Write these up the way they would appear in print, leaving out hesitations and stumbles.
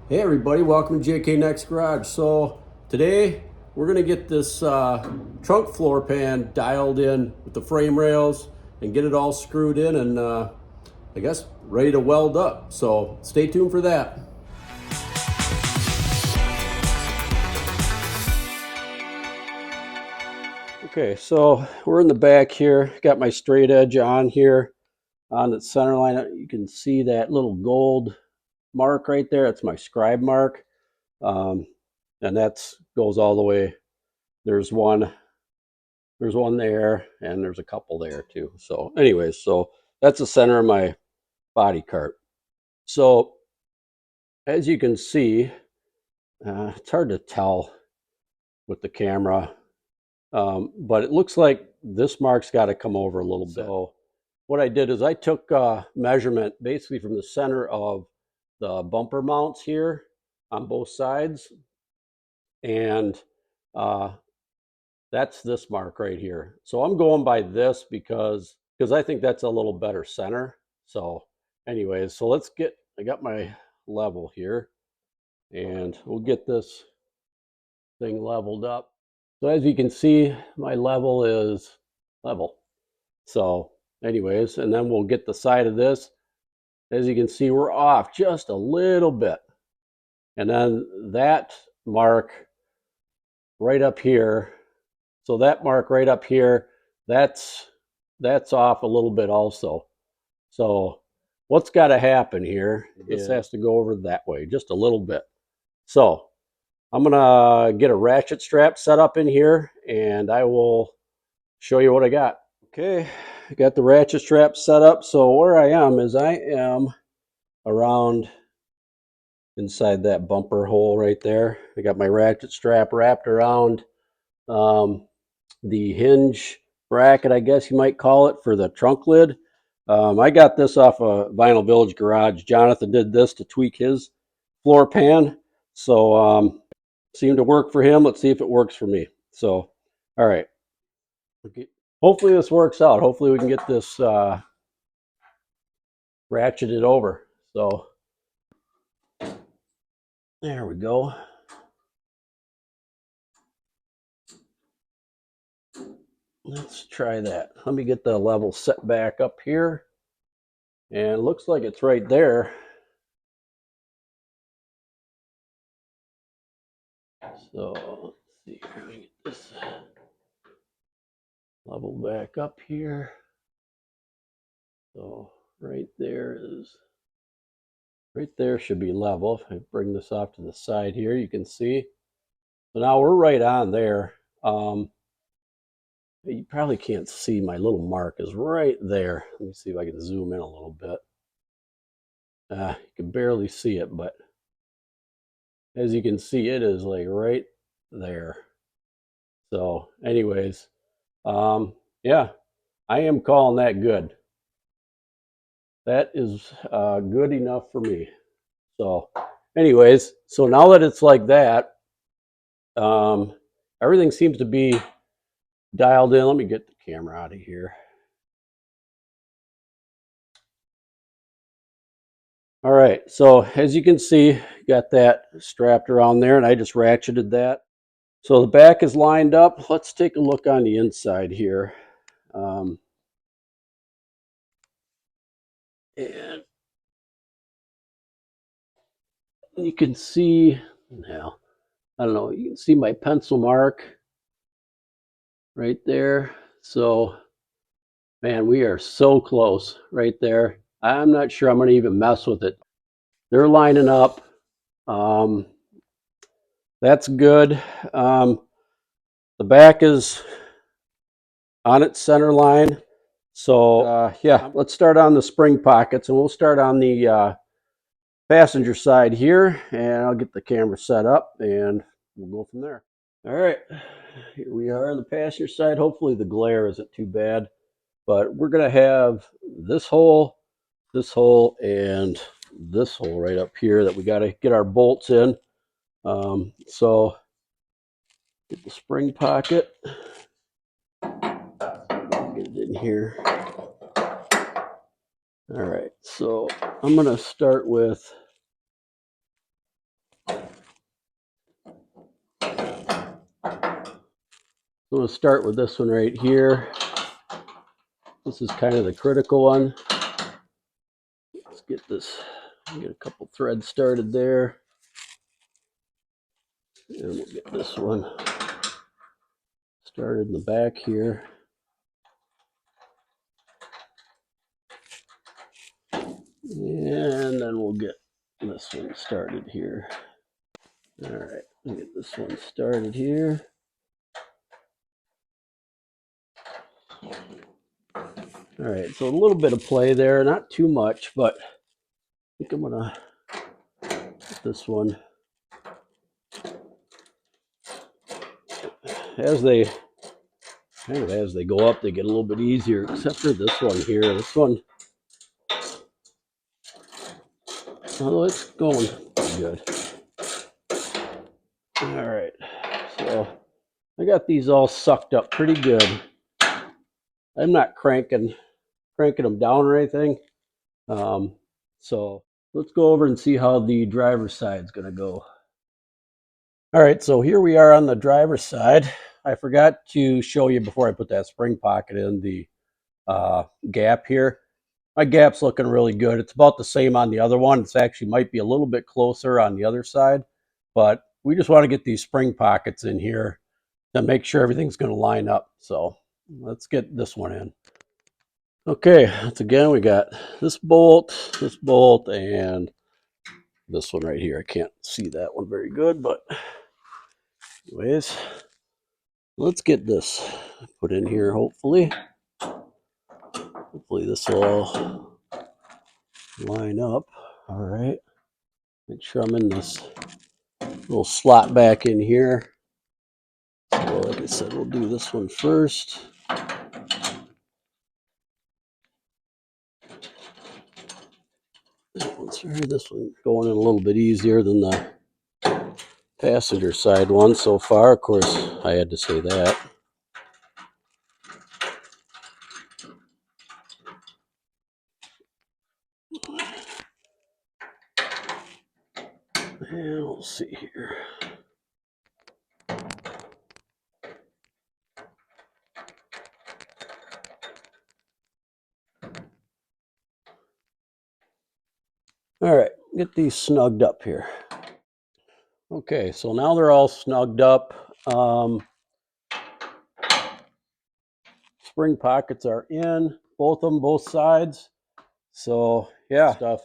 Hey everybody, welcome to JK Next Garage. So today we're going to get this trunk floor pan dialed in with the frame rails and get it all screwed in and I guess ready to weld up. So stay tuned for that. Okay, so we're in the back here. Got my straight edge on here on the center line. You can see that little gold mark right there. That's my scribe mark. And that's goes all the way. There's one there and there's a couple there too. So anyways, so that's the center of my body cart. So as you can see, it's hard to tell with the camera, but it looks like this mark's got to come over a little bit. So what I did is I took measurement basically from the center of the bumper mounts here on both sides, and that's this mark right here. So I'm going by this because I think that's a little better center. So anyways, so I got my level here and we'll get this thing leveled up. So as you can see, my level is level. So anyways, and then we'll get the side of this. As you can see, we're off just a little bit. And then that mark right up here, so that mark right up here, that's off a little bit also. So what's got to happen here is this has to go over that way just a little bit. So I'm gonna get a ratchet strap set up in here and I will show you what I got. Okay, I got the ratchet strap set up. So where I am is I am around inside that bumper hole right there. I got my ratchet strap wrapped around the hinge bracket, I guess you might call it, for the trunk lid. I got this off a Vinyl Village garage. Jonathan did this to tweak his floor pan. So seemed to work for him. Let's see if it works for me. So, all right. Okay. Hopefully this works out. Hopefully we can get this ratcheted over. So there we go. Let's try that. Let me get the level set back up here. And it looks like it's right there. So let's see. Let me get this level back up here. So right there should be level. If I bring this off to the side here, you can see. So now we're right on there. You probably can't see my little mark is right there. Let me see if I can zoom in a little bit. You can barely see it, but as you can see, it is like right there. So anyways, yeah, I am calling that good. That is good enough for me. So anyways, so now that it's like that, everything seems to be dialed in. Let me get the camera out of here. All right, so as you can see, got that strapped around there, and I just ratcheted that. So the back is lined up. Let's take a look on the inside here. And you can see, now, I don't know, you can see my pencil mark right there. So, man, we are so close right there. I'm not sure I'm going to even mess with it. They're lining up. That's good. The back is on its center line. So yeah, let's start on the spring pockets, and we'll start on the passenger side here, and I'll get the camera set up and we'll go from there. All right, here we are on the passenger side. Hopefully the glare isn't too bad, but we're gonna have this hole, and this hole right up here that we got to get our bolts in. So get the spring pocket, get it in here. All right, so I'm gonna start with I'm going to start with this one right here. This is kind of the critical one. Let's get this, get a couple threads started there. And we'll get this one started in the back here. And then we'll get this one started here. All right, we'll get this one started here. All right, so a little bit of play there, not too much, but I think I'm gonna get this one. As they go up, they get a little bit easier, except for this one here. This one, although it's going pretty good. All right, so I got these all sucked up pretty good. I'm not cranking them down or anything. So let's go over and see how the driver's side is going to go. All right, so here we are on the driver's side. I forgot to show you before I put that spring pocket in the gap here. My gap's looking really good. It's about the same on the other one. It's actually might be a little bit closer on the other side, but we just want to get these spring pockets in here to make sure everything's going to line up. So let's get this one in. Okay, once again, we got this bolt, and this one right here. I can't see that one very good, but anyways, let's get this put in here, hopefully. Hopefully this will all line up. All right, make sure I'm in this little slot back in here. So like I said, we'll do this one first. This one going in a little bit easier than the passenger side one so far. Of course, I had to say that. And we'll see here. All right, get these snugged up here. Okay, so now they're all snugged up. Spring pockets are in, both of them, both sides. So yeah, stuff.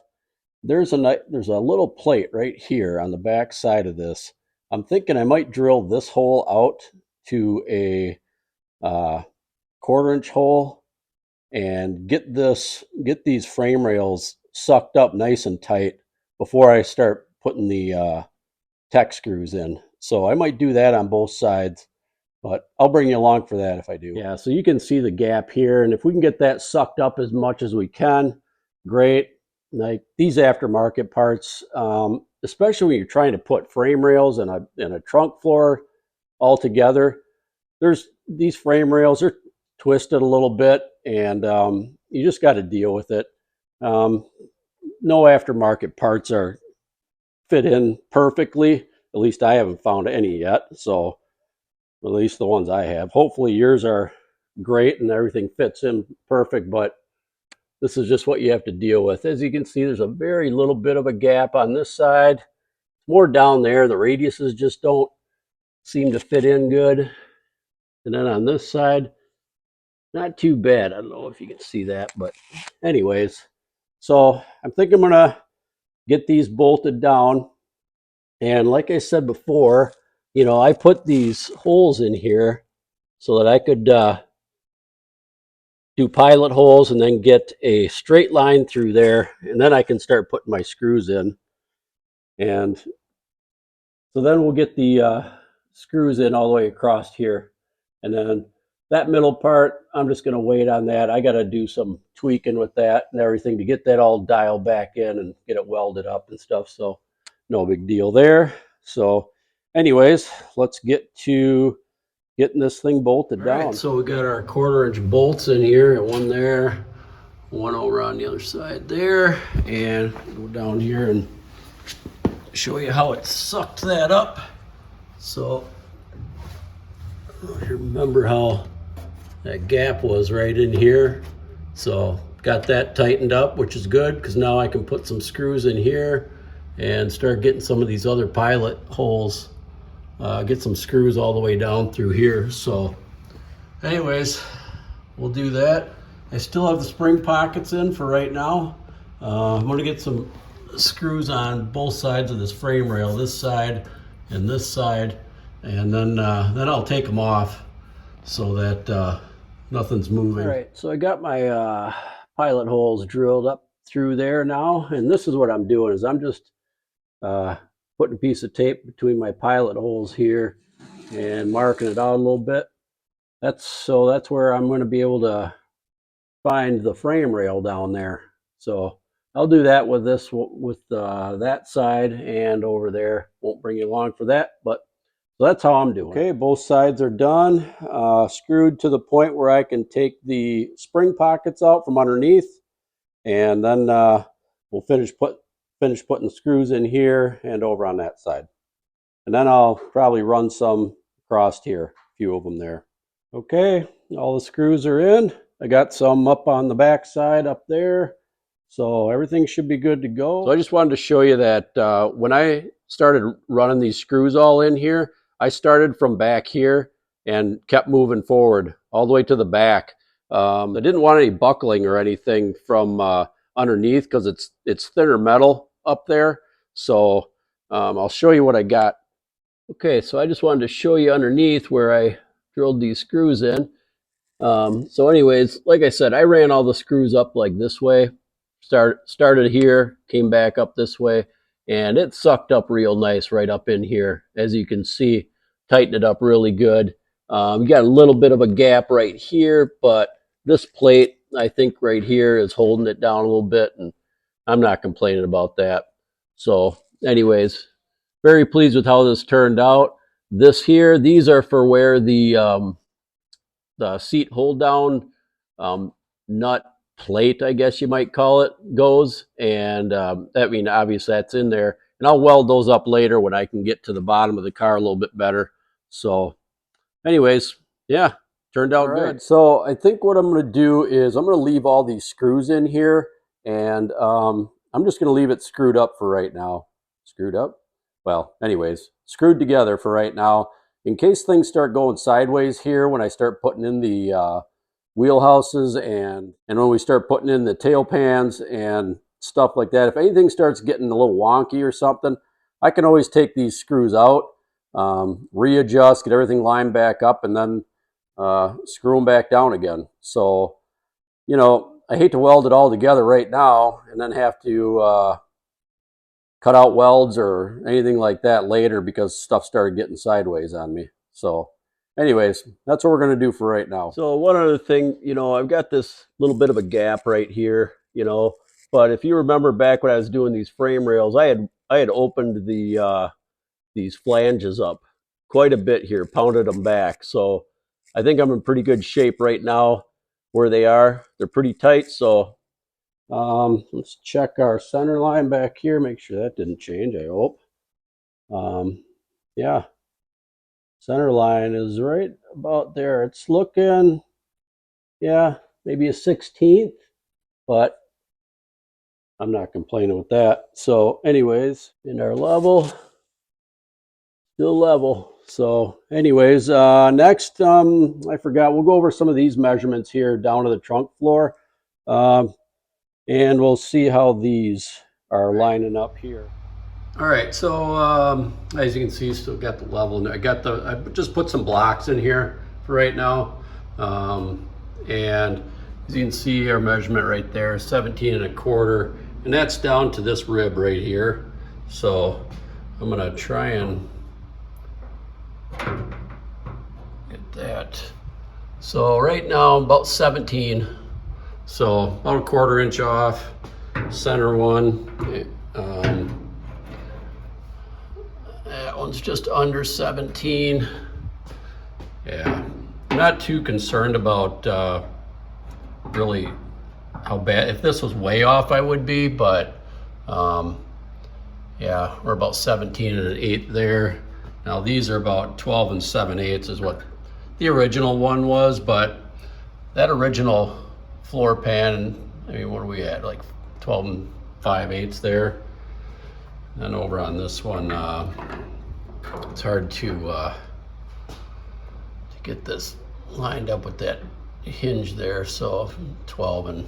There's a little plate right here on the back side of this. I'm thinking I might drill this hole out to a 1/4-inch hole and get these frame rails sucked up nice and tight before I start putting the tech screws in. So I might do that on both sides, but I'll bring you along for that if I do. Yeah, so you can see the gap here, and if we can get that sucked up as much as we can, great. Like these aftermarket parts, especially when you're trying to put frame rails in a trunk floor all together, there's these frame rails are twisted a little bit, and you just got to deal with it. No aftermarket parts are fit in perfectly. At least I haven't found any yet. So at least the ones I have. Hopefully yours are great and everything fits in perfect, but this is just what you have to deal with. As you can see, there's a very little bit of a gap on this side. More down there, the radiuses just don't seem to fit in good. And then on this side, not too bad. I don't know if you can see that, but anyways. So I'm thinking I'm gonna get these bolted down. And like I said before, you know, I put these holes in here so that I could do pilot holes and then get a straight line through there, and then I can start putting my screws in. And so then we'll get the screws in all the way across here, and then that middle part, I'm just going to wait on that. I got to do some tweaking with that and everything to get that all dialed back in and get it welded up and stuff. So no big deal there. So anyways, let's get to getting this thing bolted down. Right, so we got our 1/4-inch bolts in here, one there, one over on the other side there, and go down here and show you how it sucked that up. So If you remember how that gap was right in here. So got that tightened up, which is good because now I can put some screws in here and start getting some of these other pilot holes, get some screws all the way down through here. So anyways, we'll do that. I still have the spring pockets in for right now. I'm going to get some screws on both sides of this frame rail, this side and this side, and then I'll take them off so that nothing's moving. All right, so I got my pilot holes drilled up through there now, and this is what I'm doing is I'm just putting a piece of tape between my pilot holes here and marking it out a little bit. That's where I'm going to be able to find the frame rail down there. So I'll do that with this, with that side and over there. Won't bring you along for that, but so that's how I'm doing. Okay, both sides are done, screwed to the point where I can take the spring pockets out from underneath, and then we'll finish putting screws in here and over on that side. And then I'll probably run some across here, a few of them there. Okay, all the screws are in. I got some up on the back side up there. So everything should be good to go. So I just wanted to show you that when I started running these screws all in here, I started from back here and kept moving forward all the way to the back. I didn't want any buckling or anything from underneath because it's thinner metal up there. So I'll show you what I got. Okay, so I just wanted to show you underneath where I drilled these screws in. So anyways, like I said, I ran all the screws up like this way. Started here, came back up this way, and it sucked up real nice right up in here. As you can see, tightened it up really good. You got a little bit of a gap right here, but this plate, I think right here, is holding it down a little bit, and I'm not complaining about that. So anyways, very pleased with how this turned out. This here, these are for where the seat hold down nut plate, I guess you might call it, goes. And I mean, obviously that's in there. And I'll weld those up later when I can get to the bottom of the car a little bit better. So anyways, yeah, turned out good. So I think what I'm going to do is I'm going to leave all these screws in here. And I'm just going to leave it screwed up for right now. Screwed up? Well, anyways, screwed together for right now. In case things start going sideways here when I start putting in the wheelhouses and when we start putting in the tail pans and stuff like that, if anything starts getting a little wonky or something, I can always take these screws out, readjust, get everything lined back up, and then screw them back down again. So, you know, I hate to weld it all together right now and then have to cut out welds or anything like that later because stuff started getting sideways on me. So anyways, that's what we're going to do for right now. So one other thing, you know, I've got this little bit of a gap right here, you know, but if you remember back when I was doing these frame rails, I had opened these flanges up quite a bit here, pounded them back. So I think I'm in pretty good shape right now where they are. They're pretty tight. So let's check our center line back here, make sure that didn't change, I hope. Yeah, center line is right about there. It's looking, yeah, maybe a 16th, but I'm not complaining with that. So anyways, in our level, still level. So anyways, next, I forgot, we'll go over some of these measurements here down to the trunk floor. And we'll see how these are lining up here. All right, so as you can see, still got the level. I just put some blocks in here for right now. And as you can see, our measurement right there, 17.25, and that's down to this rib right here. So I'm gonna try and get that. So right now, about 17. So about a 1/4 inch off, center one. That one's just under 17. Yeah, I'm not too concerned about really how bad. If this was way off, I would be, but yeah, we're about 17 1/8 there. Now these are about 12 7/8 is what the original one was, but that original floor pan, I mean, what are we at? Like 12 5/8 there. And over on this one, it's hard to get this lined up with that hinge there. So 12 and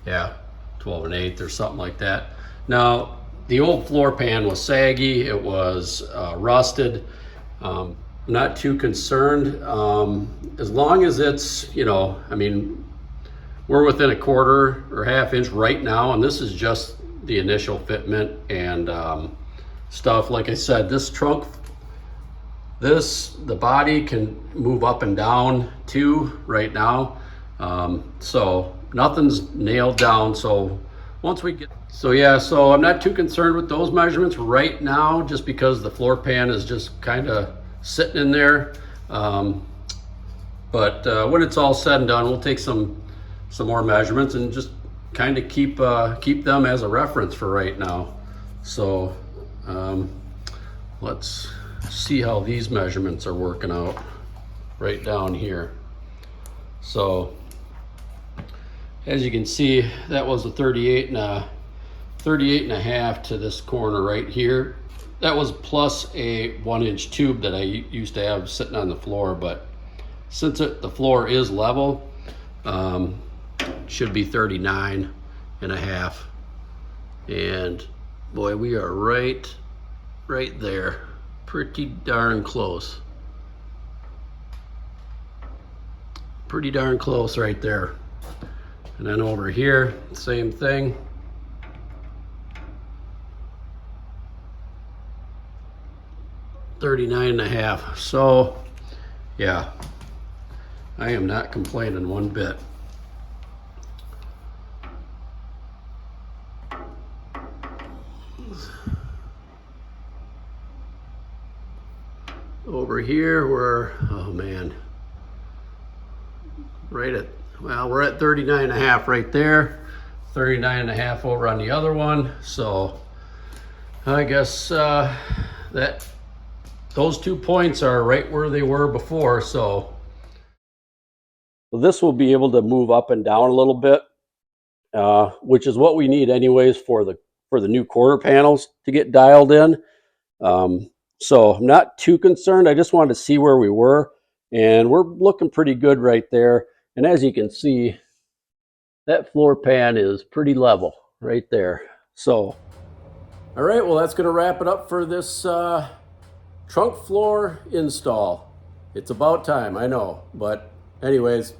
1/8 or something like that. Now, the old floor pan was saggy, it was rusted. Not too concerned, as long as it's, you know, I mean, we're within a 1/4 or 1/2 inch right now, and this is just the initial fitment and stuff. Like I said, this trunk, the body can move up and down too right now. So nothing's nailed down. So once we get, so I'm not too concerned with those measurements right now, just because the floor pan is just kind of sitting in there. But when it's all said and done, we'll take some more measurements and just kind of keep them as a reference for right now. So let's see how these measurements are working out right down here. So as you can see, that was a 38 and a half to this corner right here. That was plus a 1-inch tube that I used to have sitting on the floor, but since the floor is level, should be 39 and a half. And boy, we are right there, pretty darn close. Pretty darn close right there. And then over here, same thing. $39.5. So yeah, I am not complaining one bit. Over here we're, oh man, right at, well, we're at 39.5 right there, 39.5 over on the other one. So I guess that those 2 points are right where they were before. So this will be able to move up and down a little bit, which is what we need anyways for the new quarter panels to get dialed in. So I'm not too concerned. I just wanted to see where we were, and we're looking pretty good right there. And as you can see, that floor pan is pretty level right there. So, all right, well, that's going to wrap it up for this trunk floor install. It's about time, I know. But anyways,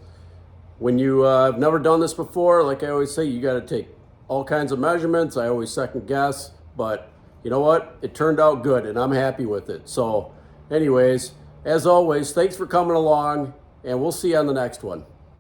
when you have never done this before, like I always say, you got to take all kinds of measurements. I always second guess, but you know what? It turned out good, and I'm happy with it. So anyways, as always, thanks for coming along, and we'll see you on the next one.